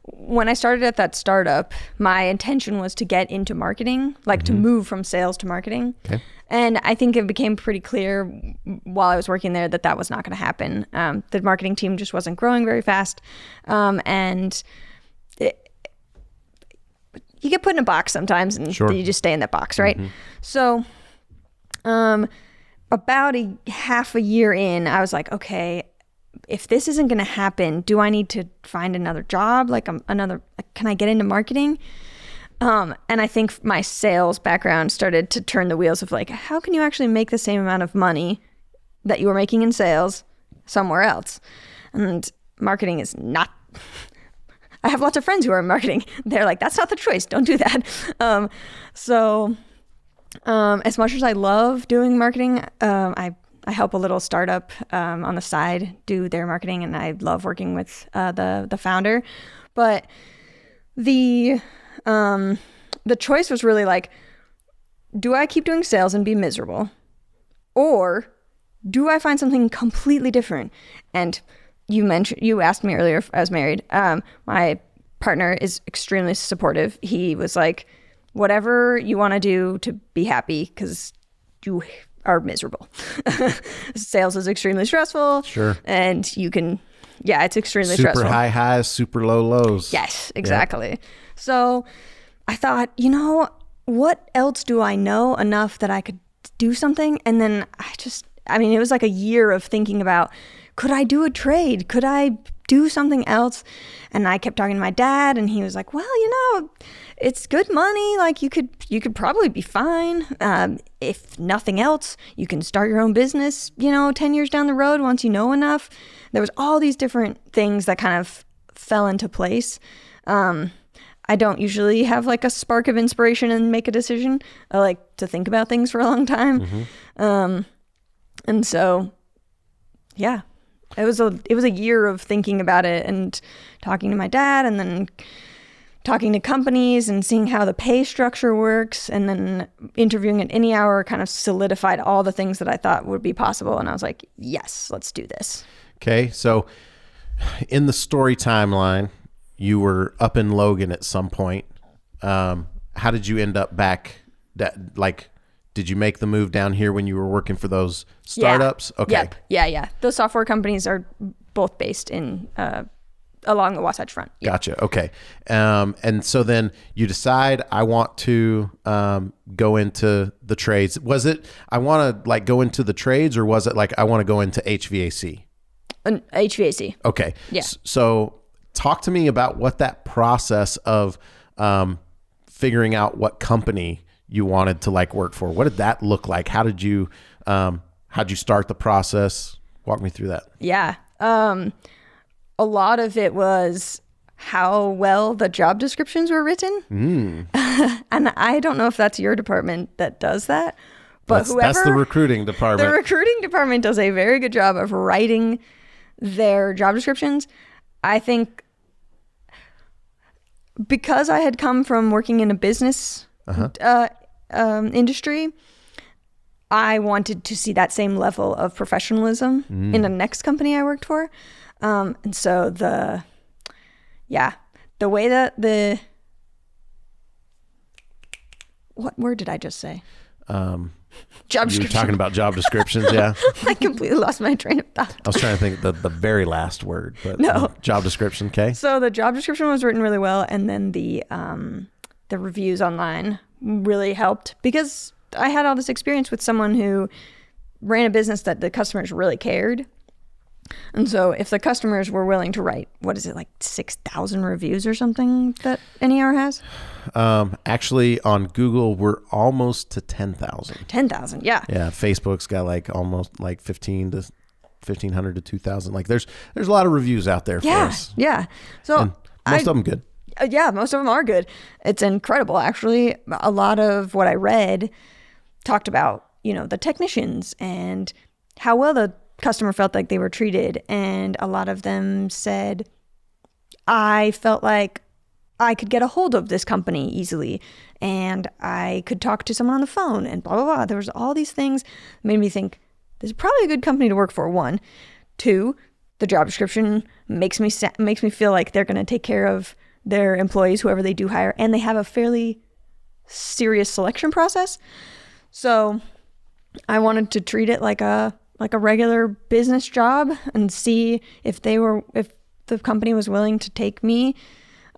when I started at that startup, my intention was to get into marketing, like to move from sales to marketing. Okay. And I think it became pretty clear while I was working there that was not going to happen. The marketing team just wasn't growing very fast. And you get put in a box sometimes and you just stay in that box, right? So about half a year in, I was like, okay, if this isn't going to happen, do I need to find another job? Can I get into marketing? And I think my sales background started to turn the wheels of like, how can you actually make the same amount of money that you were making in sales somewhere else? And marketing is not, I have lots of friends who are in marketing. They're like, that's not the choice. Don't do that. As much as I love doing marketing, I help a little startup on the side do their marketing, and I love working with the founder. But the choice was really like, do I keep doing sales and be miserable, or do I find something completely different? And you asked me earlier if I was married. My partner is extremely supportive. He was like, whatever you want to do to be happy, because you are miserable. Sales is extremely stressful. Sure. And it's extremely stressful. Super high highs, super low lows. Yes, exactly. Yeah. So I thought, what else do I know enough that I could do something? And then it was like a year of thinking about, could I do a trade? Could I do something else? And I kept talking to my dad, and he was like, well, it's good money. Like you could probably be fine. If nothing else, you can start your own business, 10 years down the road once you know enough. There was all these different things that kind of fell into place. I don't usually have like a spark of inspiration and make a decision. I like to think about things for a long time. And so, yeah, it was a year of thinking about it and talking to my dad, and then talking to companies and seeing how the pay structure works, and then interviewing at Any Hour kind of solidified all the things that I thought would be possible. And I was like, yes, let's do this. Okay. So in the story timeline, you were up in Logan at some point. How did you end up back? Did you make the move down here when you were working for those startups? Yeah. Okay. Yep. Yeah. Those software companies are both based in along the Wasatch Front. Yep. Gotcha. Okay. And so then you decide, I want to go into the trades. Was it, I want to go into the trades, or was it like, I want to go into HVAC? HVAC. Okay. Yeah. So talk to me about what that process of figuring out what company you wanted to work for. What did that look like? How'd you start the process? Walk me through that. Yeah. A lot of it was how well the job descriptions were written. And I don't know if that's your department that does that, but that's the recruiting department. The recruiting department does a very good job of writing their job descriptions. I think because I had come from working in a business industry, I wanted to see that same level of professionalism in the next company I worked for. And so the way that what word did I just say? Job description. You were talking about job descriptions, yeah. I completely lost my train of thought. I was trying to think the very last word, but no. Job description, okay. So the job description was written really well, and then the reviews online really helped, because I had all this experience with someone who ran a business that the customers really cared. And so if the customers were willing to write, 6,000 reviews or something that Any Hour has? Actually, on Google, we're almost to 10,000. 10,000, yeah. Yeah, Facebook's got almost 1,500 to 2,000. There's a lot of reviews out there for us. Yeah. So and most of them good. Yeah, most of them are good. It's incredible, actually. A lot of what I read talked about, the technicians and how well the customer felt like they were treated. And a lot of them said, I felt like I could get a hold of this company easily and I could talk to someone on the phone and blah, blah, blah. There was all these things that made me think this is probably a good company to work for. 1, 2, the job description makes me feel like they're going to take care of their employees, whoever they do hire, and they have a fairly serious selection process. So I wanted to treat it like a regular business job and see if the company was willing to take me.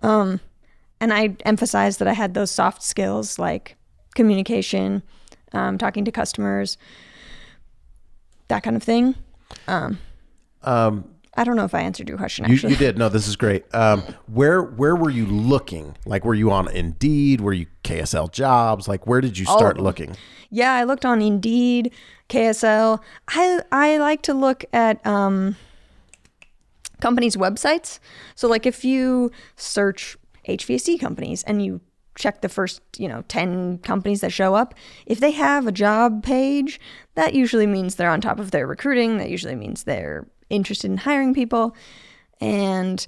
And I emphasized that I had those soft skills like communication, talking to customers, that kind of thing. I don't know if I answered your question, actually. You did. No, this is great. Where were you looking? Like, were you on Indeed? Were you KSL Jobs? Like, where did you start looking? Yeah, I looked on Indeed, KSL. I like to look at companies' websites. So, like, if you search HVAC companies and you check the first, 10 companies that show up, if they have a job page, that usually means they're on top of their recruiting. That usually means they're interested in hiring people. And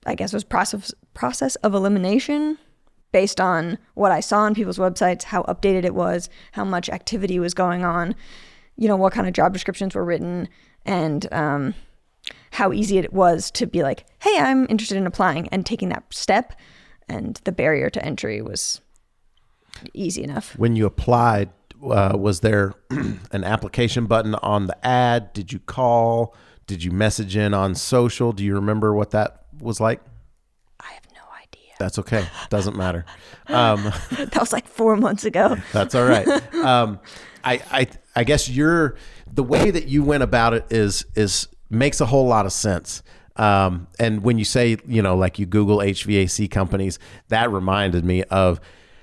I guess it was process of elimination based on what I saw on people's websites, how updated it was, how much activity was going on, what kind of job descriptions were written, and how easy it was to be like, hey, I'm interested in applying, and taking that step. And the barrier to entry was easy enough. When you applied, was there an application button on the ad? Did you call? Did you message in on social? Do you remember what that was like? I have no idea. That's okay. Doesn't matter. That was like 4 months ago. That's all right. I guess the way that you went about it is makes a whole lot of sense. And when you say, like you Google HVAC companies, that reminded me of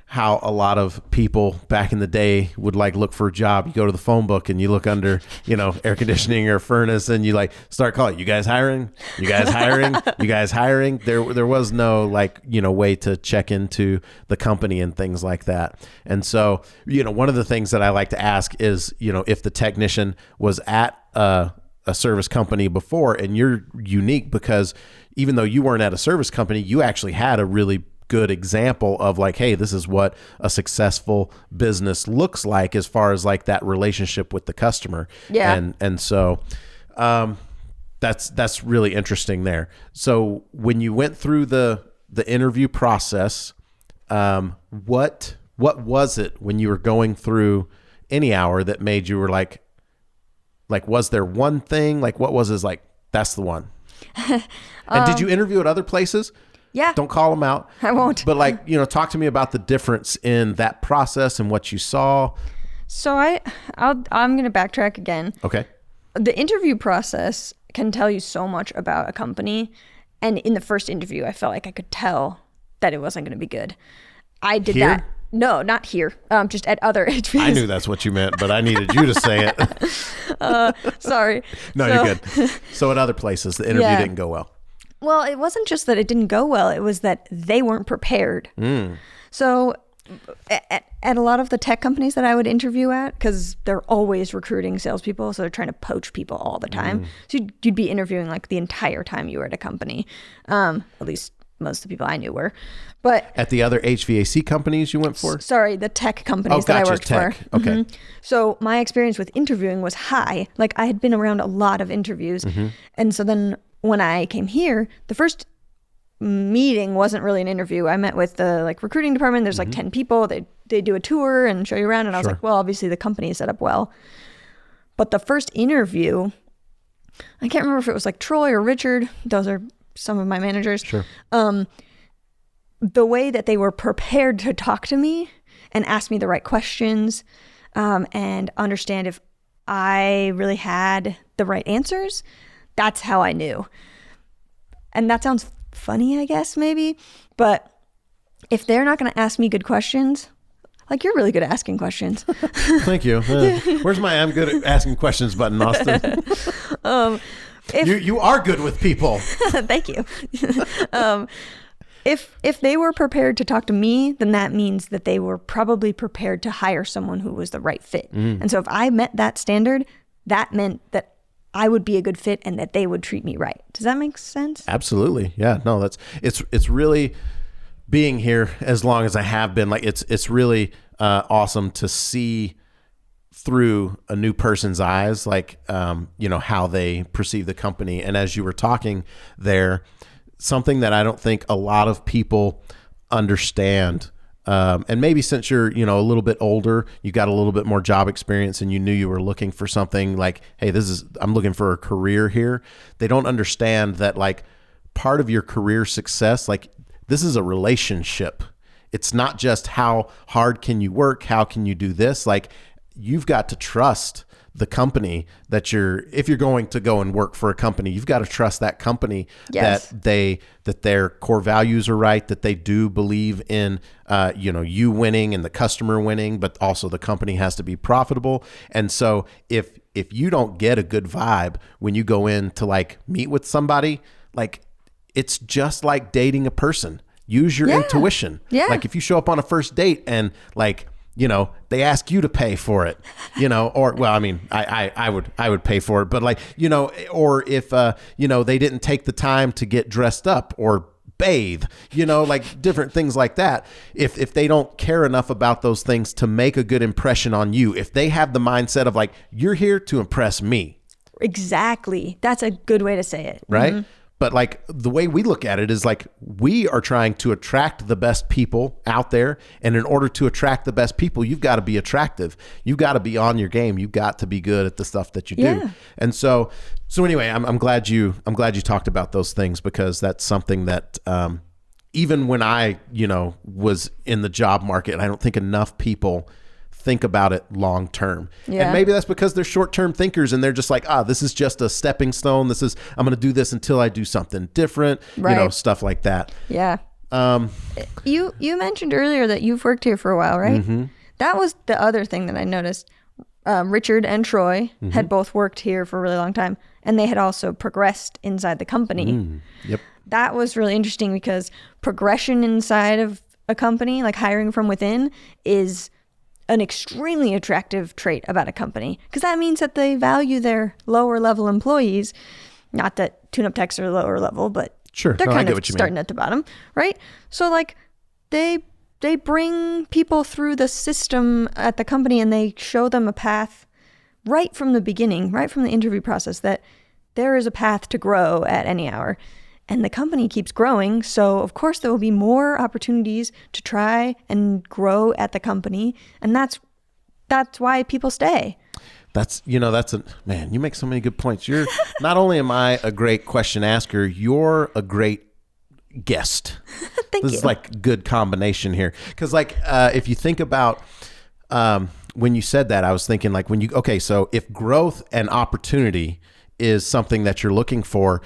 how a lot of people back in the day would like look for a job. You go to the phone book and you look under, air conditioning or furnace, and you like start calling, you guys hiring? You guys hiring? You guys hiring? There was no way to check into the company and things like that. And so, one of the things that I like to ask is, if the technician was at a service company before, and you're unique because even though you weren't at a service company, you actually had a really good example of like, hey, this is what a successful business looks like as far as like that relationship with the customer. Yeah. And so that's really interesting there. So when you went through the interview process, what was it when you were going through any hour that made you were like, was there one thing? Like, what was it like, that's the one? And did you interview at other places? Yeah. Don't call them out. I won't. But talk to me about the difference in that process and what you saw. So I'm going to backtrack again. Okay. The interview process can tell you so much about a company. And in the first interview, I felt like I could tell that it wasn't going to be good. I did Here? that. No, not here. Just at other HVAC. I knew that's what you meant, but I needed you to say it. Sorry. No, you're good. So at other places, the interview didn't go well. Well, it wasn't just that it didn't go well. It was that they weren't prepared. So at a lot of the tech companies that I would interview at, because they're always recruiting salespeople, so they're trying to poach people all the time. So you'd be interviewing like the entire time you were at a company. At least most of the people I knew were. But at the other HVAC companies you went for? Sorry, the tech companies that I worked tech. for. Okay. So my experience with interviewing was high. Like I had been around a lot of interviews. And so then when I came here, the first meeting wasn't really an interview. I met with the recruiting department. There's 10 people. They do a tour and show you around. And I was like, well, obviously the company is set up well. But the first interview, I can't remember if it was Troy or Richard. Those are some of my managers. Sure. The way that they were prepared to talk to me and ask me the right questions and understand if I really had the right answers, that's how I knew. And that sounds funny, I guess, maybe. But if they're not going to ask me good questions, you're really good at asking questions. Thank you. Where's my I'm good at asking questions button, Austin? You are good with people. Thank you. if they were prepared to talk to me, then that means that they were probably prepared to hire someone who was the right fit. And so if I met that standard, that meant that I would be a good fit and that they would treat me right. Does that make sense? Absolutely. Yeah. No, it's really, being here as long as I have been, like it's really awesome to see through a new person's eyes, like how they perceive the company. And as you were talking there, something that I don't think a lot of people understand, and maybe since you're a little bit older, you got a little bit more job experience, and you knew you were looking for something like, hey, I'm looking for a career here. They don't understand that, like, part of your career success, like, this is a relationship. It's not just how hard can you work, how can you do this. Like, you've got to trust the company if you're going to go and work for a company, you've got to trust that company. Yes. that their core values are right, that they do believe in you winning and the customer winning, but also the company has to be profitable. And so if you don't get a good vibe when you go in to, like, meet with somebody, like, it's just like dating a person. Use your intuition. Yeah. Like, if you show up on a first date and, like, they ask you to pay for it, or, well, I mean, I would pay for it, but, like, or if, they didn't take the time to get dressed up or bathe, like different things like that. If they don't care enough about those things to make a good impression on you, if they have the mindset of, like, you're here to impress me. Exactly. That's a good way to say it. Right. Mm-hmm. But, like, the way we look at it is, like, we are trying to attract the best people out there. And in order to attract the best people, you've got to be attractive. You've got to be on your game. You've got to be good at the stuff that you do. And so anyway, I'm glad you talked about those things, because that's something that, even when I, was in the job market, I don't think enough people think about it long term. And maybe that's because they're short-term thinkers, and they're just like, this is just a stepping stone. I'm going to do this until I do something different, stuff like that. Yeah. You mentioned earlier that you've worked here for a while, right? Mm-hmm. That was the other thing that I noticed. Richard and Troy had both worked here for a really long time, and they had also progressed inside the company. Yep. That was really interesting, because progression inside of a company, like hiring from within, is an extremely attractive trait about a company, because that means that they value their lower level employees. Not that tune-up techs are lower level, but sure, they're kind of starting at the bottom, right? So, like, they bring people through the system at the company, and they show them a path right from the beginning, right from the interview process, that there is a path to grow at any hour. And the company keeps growing, so of course there will be more opportunities to try and grow at the company, and that's why people stay. Man, you make so many good points. You're not only am I a great question asker, you're a great guest. Thank you. This is like a good combination here, because, like, if you think about when you said that, I was thinking, like, so if growth and opportunity is something that you're looking for,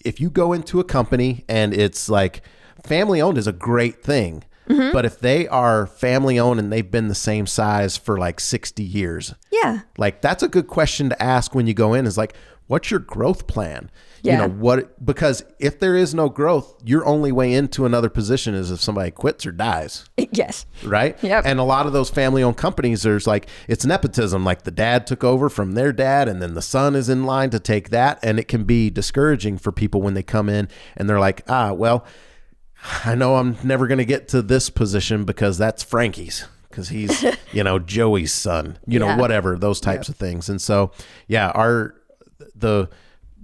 if you go into a company and it's, like, family owned is a great thing. Mm-hmm. But if they are family owned and they've been the same size for, like, 60 years, like, that's a good question to ask when you go in, is, like, what's your growth plan? Yeah. Because if there is no growth, your only way into another position is if somebody quits or dies. Yes. Right? Yep. And a lot of those family-owned companies, there's, like, it's nepotism. Like, the dad took over from their dad, and then the son is in line to take that. And it can be discouraging for people when they come in and they're like, well, I know I'm never going to get to this position because that's Frankie's, because he's, Joey's son, whatever, those types of things. And so,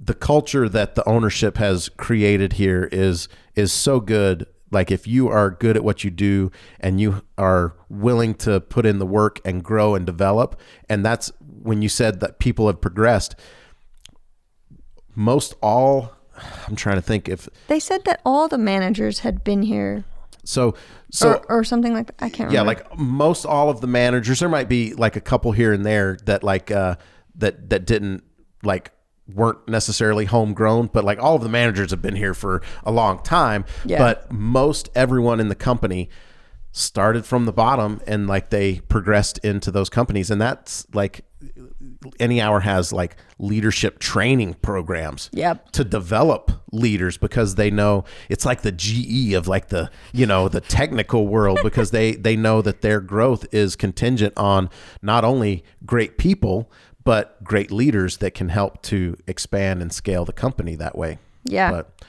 the culture that the ownership has created here is so good. Like, if you are good at what you do and you are willing to put in the work and grow and develop, and that's when you said that people have progressed. I'm trying to think if they said that all the managers had been here. So or something like that. I can't remember. Yeah, like most all of the managers, there might be, like, a couple here and there that, like, that didn't, like, weren't necessarily homegrown, but, like, all of the managers have been here for a long time. Yeah. But most everyone in the company started from the bottom and like they progressed into those companies. And that's like Any Hour has like leadership training programs to develop leaders, because they know it's like the GE of like the, the technical world, because they know that their growth is contingent on not only great people, but great leaders that can help to expand and scale the company that way. Yeah. But,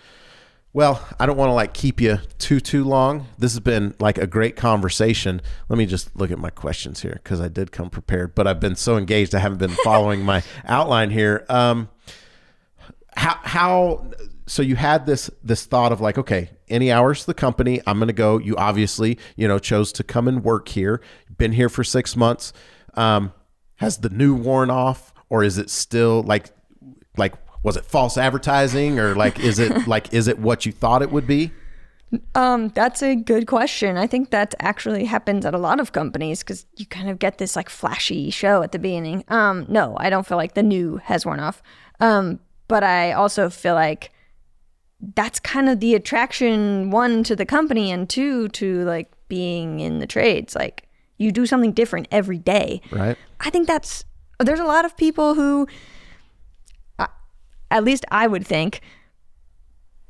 well, I don't want to like keep you too long. This has been like a great conversation. Let me just look at my questions here, because I did come prepared, but I've been so engaged I haven't been following my outline here. So you had this thought of like, okay, Any Hour's the company. I'm going to go. You obviously, chose to come and work here. Been here for 6 months. Has the new worn off, or is it still like? Was it false advertising, or like, is it what you thought it would be? That's a good question. I think that actually happens at a lot of companies, because you kind of get this like flashy show at the beginning. No, I don't feel like the new has worn off. But I also feel like that's kind of the attraction, one, to the company, and two, to like being in the trades. Like, you do something different every day. Right. I think there's a lot of people who, at least I would think,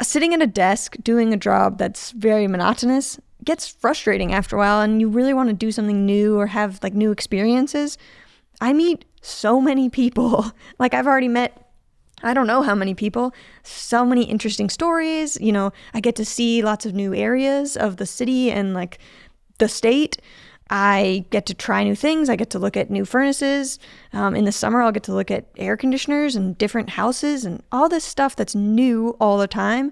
sitting at a desk doing a job that's very monotonous gets frustrating after a while, and you really want to do something new or have like new experiences. I meet so many people. Like, I've already met, I don't know how many people, so many interesting stories. I get to see lots of new areas of the city and like the state. I get to try new things. I get to look at new furnaces. In the summer, I'll get to look at air conditioners and different houses and all this stuff that's new all the time.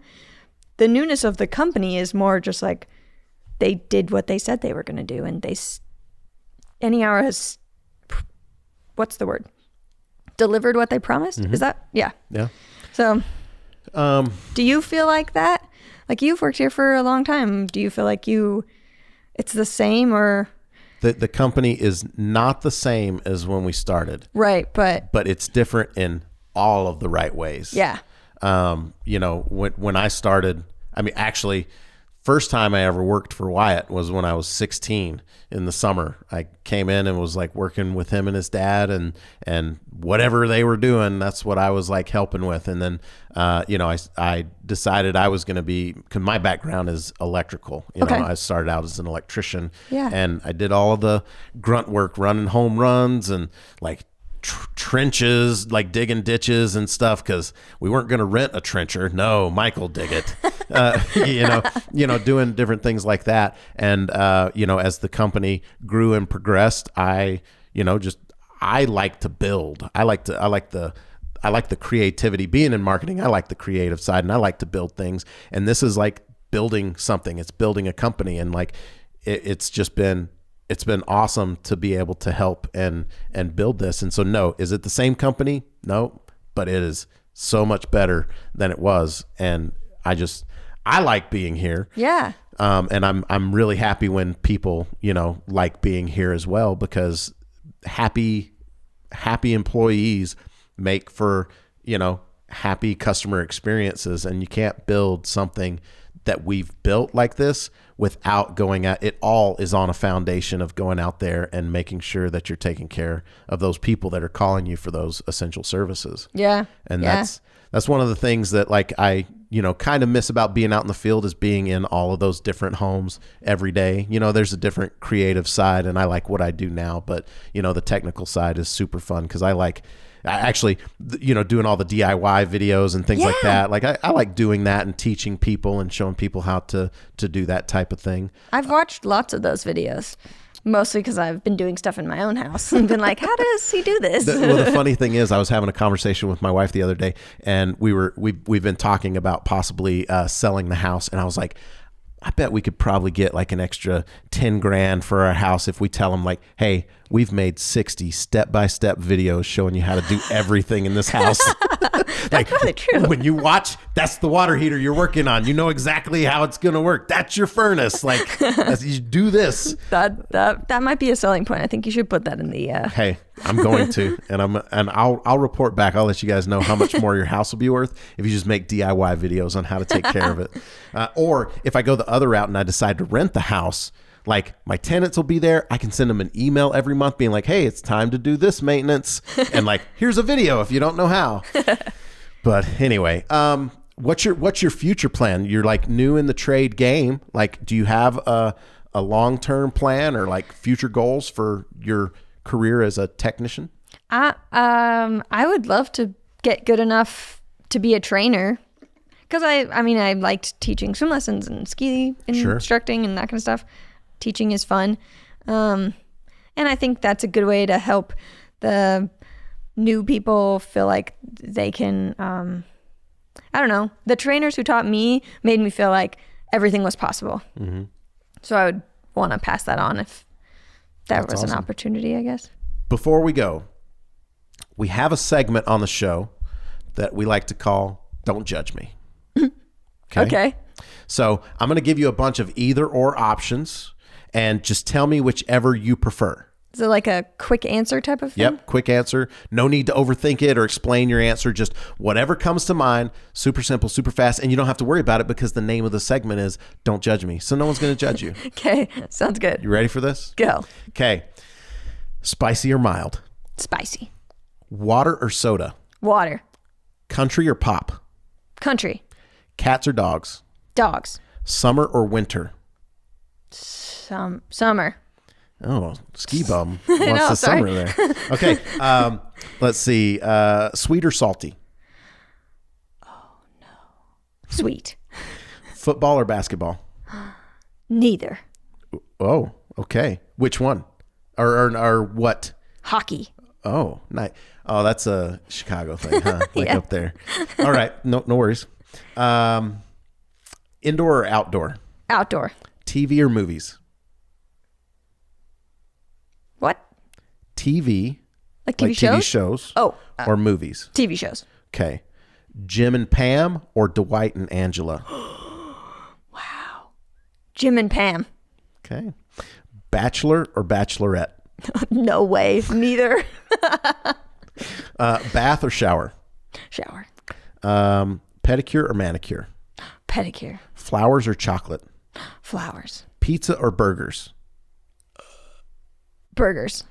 The newness of the company is more just like they did what they said they were going to do. And Any Hour has, what's the word? Delivered what they promised? Mm-hmm. Is that? Yeah. Yeah. So do you feel like that? Like, you've worked here for a long time. Do you feel like it's the same, or... The company is not the same as when we started. Right, but it's different in all of the right ways. Yeah. When I started, I mean, actually, first time I ever worked for Wyatt was when I was 16 in the summer. I came in and was like working with him and his dad, and whatever they were doing, that's what I was like helping with. And then, I decided I was going to be, because my background is electrical. I started out as an electrician, and I did all of the grunt work, running home runs and like trenches, like digging ditches and stuff, because we weren't going to rent a trencher. No, Michael dig it. Doing different things like that. And as the company grew and progressed, I like to build. I like the creativity. Being in marketing, I like the creative side, and I like to build things. And this is like building something. It's building a company, and like it's been awesome to be able to help and build this. And so, no, is it the same company? No, but it is so much better than it was. And I like being here. Yeah. And I'm really happy when people, like being here as well, because happy employees make for, happy customer experiences. And you can't build something that we've built like this without going at it. All is on a foundation of going out there and making sure that you're taking care of those people that are calling you for those essential services. Yeah. And that's one of the things that like I, kind of miss about being out in the field, is being in all of those different homes every day. There's a different creative side, and I like what I do now, but the technical side is super fun, because I actually, doing all the DIY videos and things like that. Like I like doing that and teaching people and showing people how to do that type of thing. I've watched lots of those videos, mostly because I've been doing stuff in my own house and been like, how does he do this? The funny thing is, I was having a conversation with my wife the other day, and we've been talking about possibly selling the house, and I was like, I bet we could probably get like an extra 10 grand for our house if we tell them like, hey, we've made 60 step-by-step videos showing you how to do everything in this house. That's probably true. When you watch, that's the water heater you're working on. You know exactly how it's going to work. That's your furnace. Like, you do this. That might be a selling point. I think you should put that in the. Hey, I'm going to, and I'll report back. I'll let you guys know how much more your house will be worth if you just make DIY videos on how to take care of it. Or if I go the other route and I decide to rent the house, Like my tenants will be there. I can send them an email every month being like, hey, it's time to do this maintenance. And like, here's a video if you don't know how. But anyway, what's your future plan? You're like new in the trade game. Like, do you have a long-term plan or like future goals for your career as a technician? I would love to get good enough to be a trainer. Because I liked teaching swim lessons and ski instructing and that kind of stuff. Teaching is fun. And I think that's a good way to help the new people feel like they can, I don't know. The trainers who taught me made me feel like everything was possible. Mm-hmm. So I would want to pass that on if there was awesome. An opportunity, I guess. Before we go, we have a segment on the show that we like to call Don't Judge Me. Okay. So I'm going to give you a bunch of either or options and just tell me whichever you prefer. Is it like a quick answer type of thing? Yep. Quick answer. No need to overthink it or explain your answer. Just whatever comes to mind. Super simple, super fast. And you don't have to worry about it because the name of the segment is Don't Judge Me. So no one's going to judge you. Okay. Sounds good. You ready for this? Go. Okay. Spicy or mild? Spicy. Water or soda? Water. Country or pop? Country. Cats or dogs? Dogs. Summer or winter? Summer. Oh, ski bum wants the summer there. Okay. Let's see. Sweet or salty? Oh, no. Sweet. Football or basketball? Neither. Oh, okay. Which one? Or what? Hockey. Oh, nice. Oh, that's a Chicago thing, huh? Like up there. All right. No worries. Indoor or outdoor? Outdoor. TV or movies? What? TV. Like TV shows? TV shows. Oh. Or movies? TV shows. Okay. Jim and Pam or Dwight and Angela? Wow. Jim and Pam. Okay. Bachelor or Bachelorette? No way. Neither. Bath or shower? Shower. Pedicure or manicure? Pedicure. Flowers or chocolate? Flowers. Pizza or burgers? Burgers.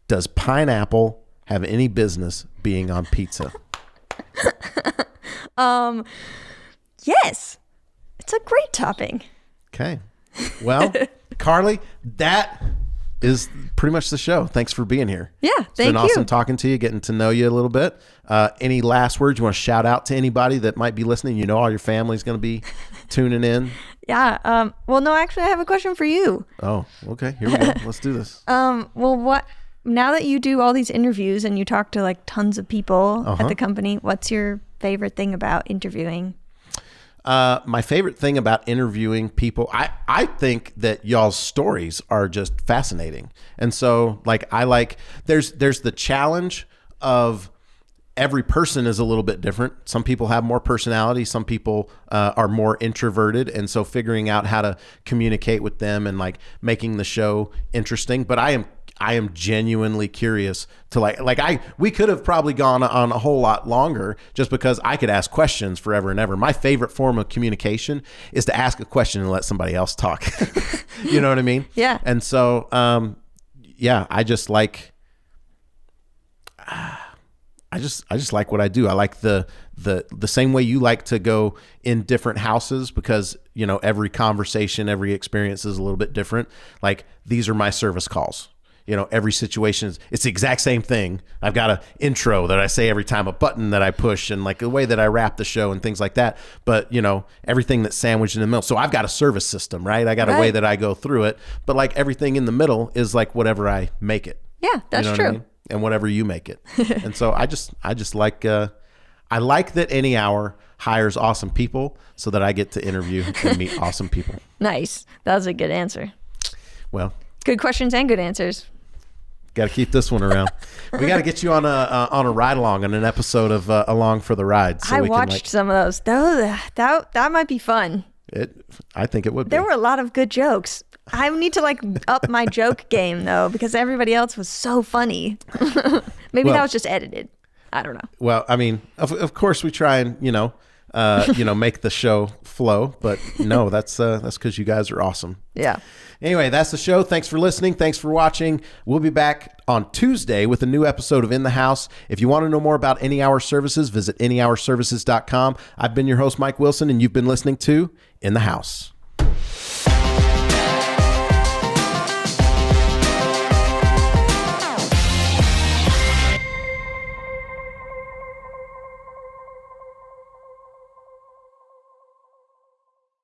Does pineapple have any business being on pizza? Yes. It's a great topping. Okay. Well, Karlie, that is pretty much the show. Thanks for being here. Yeah, it's been awesome talking to you, getting to know you a little bit. Any last words you want to shout out to anybody that might be listening? You know all your family's going to be tuning in. Yeah. Well, no, actually, I have a question for you. Oh, okay. Here we go. Let's do this. Well, now that you do all these interviews and you talk to like tons of people at the company, what's your favorite thing about interviewing? My favorite thing about interviewing people, I think that y'all's stories are just fascinating. And so there's the challenge of every person is a little bit different. Some people have more personality. Some people are more introverted. And so figuring out how to communicate with them and like making the show interesting. But I am genuinely curious to we could have probably gone on a whole lot longer just because I could ask questions forever and ever. My favorite form of communication is to ask a question and let somebody else talk. You know what I mean? Yeah. And so, I just like, I just like what I do. I like the same way you like to go in different houses because, you know, every conversation, every experience is a little bit different. Like these are my service calls. You know, every situation it's the exact same thing. I've got an intro that I say every time, a button that I push, and like the way that I wrap the show and things like that. But, you know, everything that's sandwiched in the middle. So I've got a service system, right? I got a way that I go through it. But like everything in the middle is like whatever I make it. Yeah, that's you know true. What I mean? And whatever you make it. And so I just like, I like that Any Hour hires awesome people so that I get to interview and meet awesome people. Nice. That was a good answer. Well, good questions and good answers. Got to keep this one around. We got to get you on a ride along on an episode of Along for the Ride. So I watched some of those. That might be fun. I think it would be. There were a lot of good jokes. I need to up my joke game though because everybody else was so funny. Maybe that was just edited. I don't know. Well, I mean, of course we try and make the show flow. But no, that's because you guys are awesome. Yeah. Anyway, that's the show. Thanks for listening. Thanks for watching. We'll be back on Tuesday with a new episode of In the House. If you want to know more about Any Hour Services, visit anyhourservices.com. I've been your host, Mike Wilson, and you've been listening to In the House.